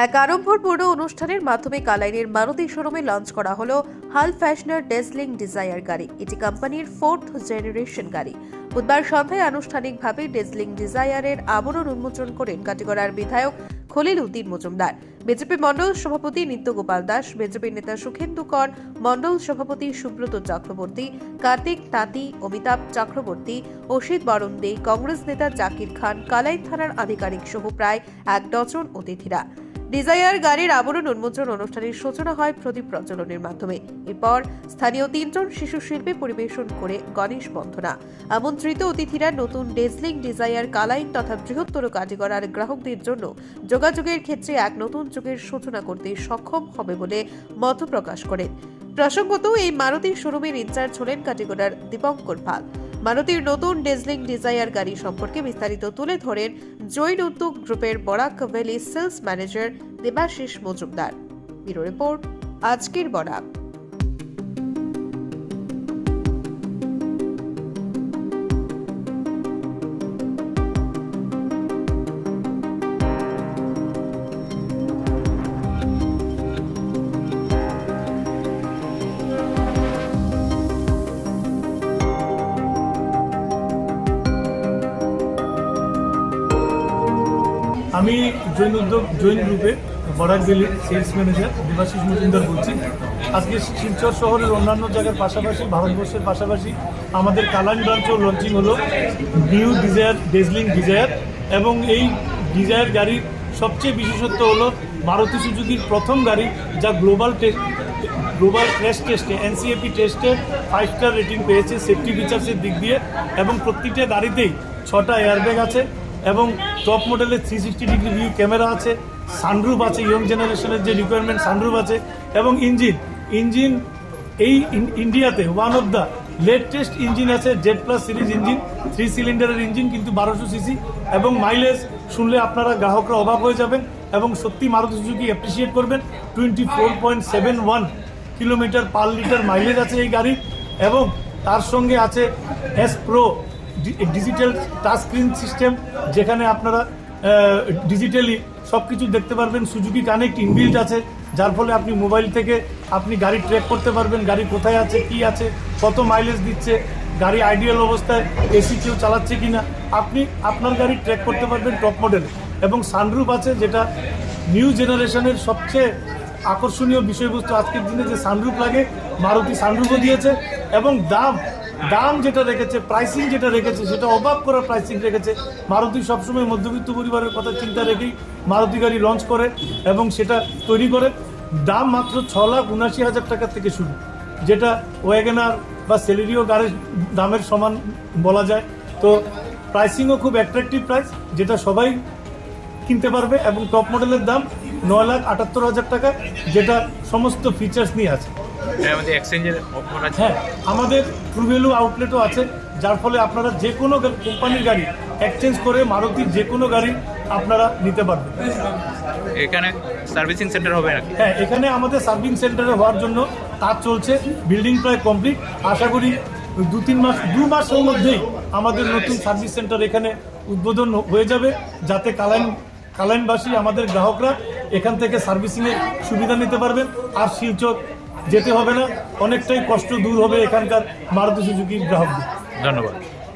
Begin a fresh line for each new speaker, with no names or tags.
এক আড়ম্বরপূর্ণ অনুষ্ঠানের মাধ্যমে কালাইনের মারুতি শোরুমে লঞ্চ করা হলো হাল ফ্যাশনার ডেজলিং ডিজায়ার গাড়ি। এটি কোম্পানির 4th জেনারেশন গাড়ি। বুধবার সন্ধ্যায় আনুষ্ঠানিকভাবে ডেজলিং ডিজায়ারের আবরণ উন্মোচন করেন কাটিগড়ার বিধায়ক খলিল উদ্দিন মজুমদার, বিজেপি মণ্ডল সভাপতি নিত্যগোপাল দাস, বিজেপি নেতা সুখেন্দু কর, মণ্ডল সভাপতি সুব্রত চক্রবর্তী, কার্তিক তাঁতি, অমিতাভ চক্রবর্তী, অসিত বরণ দে, কংগ্রেস নেতা জাকির খান, কালাইন থানার আধিকারিক সহ প্রায় 1 ডজন অতিথিরা। ডিজায়ার গাড়ির আবরণ উন্মোচন অনুষ্ঠানের সূচনা হয় প্রদীপ প্রজ্বলনের মাধ্যমে। এরপর স্থানীয় 3 জন শিশু শিল্পী পরিবেশন করে গণেশ বন্দনা। আমন্ত্রিত অতিথিরা নতুন ডেজলিং ডিজায়ার কালাইন তথা বৃহত্তর কাটিগড়ার গ্রাহকদের জন্য যোগাযোগের ক্ষেত্রে এক নতুন যুগের সূচনা করতে সক্ষম হবে বলে মত প্রকাশ করেন। প্রসঙ্গত, এই মারুতি শোরুমের ইনচার্জ হলেন কাটিগড়ার দীপঙ্কর পাল। মারুতির নতুন ডেজলিং ডিজায়ার গাড়ি সম্পর্কে বিস্তারিত তুলে ধরেন জৈন উদ্যোগ গ্রুপের Barak valley sales manager Debashish Majumdar. Bureau report, আজকের বরাক।
আমি জৈন উদ্যোগ জৈন গ্রুপে Barak valley sales manager Debashish Majumdar বলছি। আজকে শিলচর শহরের অন্যান্য জায়গার পাশাপাশি ভারতবর্ষের পাশাপাশি আমাদের কালাইন ব্রাঞ্চও লঞ্চিং হলো নিউ ডিজায়ার ডেজলিং ডিজায়ার। এবং এই ডিজায়ার গাড়ির সবচেয়ে বিশেষত্ব হলো মারুতি সুজুকির প্রথম গাড়ি যা গ্লোবাল ক্র্যাশ টেস্টে NCAP টেস্টে 5 স্টার রেটিং পেয়েছে সেফটি ফিচার্সের দিক দিয়ে। এবং প্রত্যেকটা গাড়িতেই 6টা এয়ারব্যাগ আছে এবং টপ মডেলের 360 ডিগ্রি ভিউ ক্যামেরা আছে, সানরুফ আছে, ইয়ং জেনারেশনের যে রিকোয়ারমেন্ট সানরুফ আছে। এবং ইঞ্জিন এই ইন্ডিয়াতে one of the latest engine আছে, জেড প্লাস সিরিজ ইঞ্জিন, 3 সিলিন্ডারের ইঞ্জিন, কিন্তু 1200 সিসি। এবং মাইলেজ শুনলে আপনারা গ্রাহকরা অবাক হয়ে যাবেন এবং সত্যি মারুতি সুজুকি অ্যাপ্রিসিয়েট করবেন। 24.71 কিলোমিটার পার লিটার মাইলেজ আছে এই গাড়ি। এবং তার সঙ্গে আছে S Pro digital touch screen system, যেখানে আপনারা ডিজিটালি সব কিছু দেখতে পারবেন। সুজুকি কানেক্ট ইনবিল্ট আছে, যার ফলে আপনি মোবাইল থেকে আপনি গাড়ি ট্র্যাক করতে পারবেন, গাড়ি কোথায় আছে, কি আছে, কত মাইলেজ দিচ্ছে, গাড়ি আইডিয়াল অবস্থায় এসি কেউ চালাচ্ছে কিনা, আপনি আপনার গাড়ি ট্র্যাক করতে পারবেন টপ মডেল। এবং সানরুফ আছে, যেটা নিউ জেনারেশনের সবচেয়ে আকর্ষণীয় বিষয়বস্তু। আজকের দিনে যে সানরুফ লাগে, মারুতি সানরুফও দিয়েছে। এবং দাম যেটা রেখেছে, প্রাইসিং যেটা রেখেছে, সেটা অবাক করা প্রাইসিং রেখেছে। মারুতি সবসময় মধ্যবিত্ত পরিবারের কথা চিন্তা রেখেই মারুতি গাড়ি লঞ্চ করে এবং সেটা তৈরি করে। দাম মাত্র 6,79,000 টাকা থেকে শুরু, যেটা ওয়াগনার বা সেলেরিও গাড়ির দামের সমান বলা যায়। তো প্রাইসিংও খুব অ্যাট্রাকটিভ প্রাইস, যেটা সবাই কিনতে পারবে। এবং টপ মডেলের দাম 9,78,000 টাকা, যেটা সমস্ত ফিচার্স নিয়ে আছে। হ্যাঁ, আমাদের ট্রু ভ্যালু আউটলেটও আছে, যার ফলে আপনারা যে কোনো কোম্পানির গাড়ি এক্সচেঞ্জ করে মারুতির যে কোনো গাড়ি আপনারা নিতে পারবেন।
এখানে সার্ভিসিং সেন্টার হবে নাকি?
হ্যাঁ, এখানে আমাদের সার্ভিসিং সেন্টারে হওয়ার জন্য কাজ চলছে, বিল্ডিং প্রায় কমপ্লিট। আশা করি 2 মাসের মধ্যেই আমাদের নতুন সার্ভিস সেন্টার এখানে উদ্বোধন হয়ে যাবে, যাতে কালাইনবাসী আমাদের গ্রাহকরা এখান থেকে সার্ভিসিংয়ের সুবিধা নিতে পারবেন। আর শিলচর যেতে হবে না, অনেকটাই কষ্ট দূর হবে এখানকার মারুতি সুজুকির গ্রাহকদের।
ধন্যবাদ।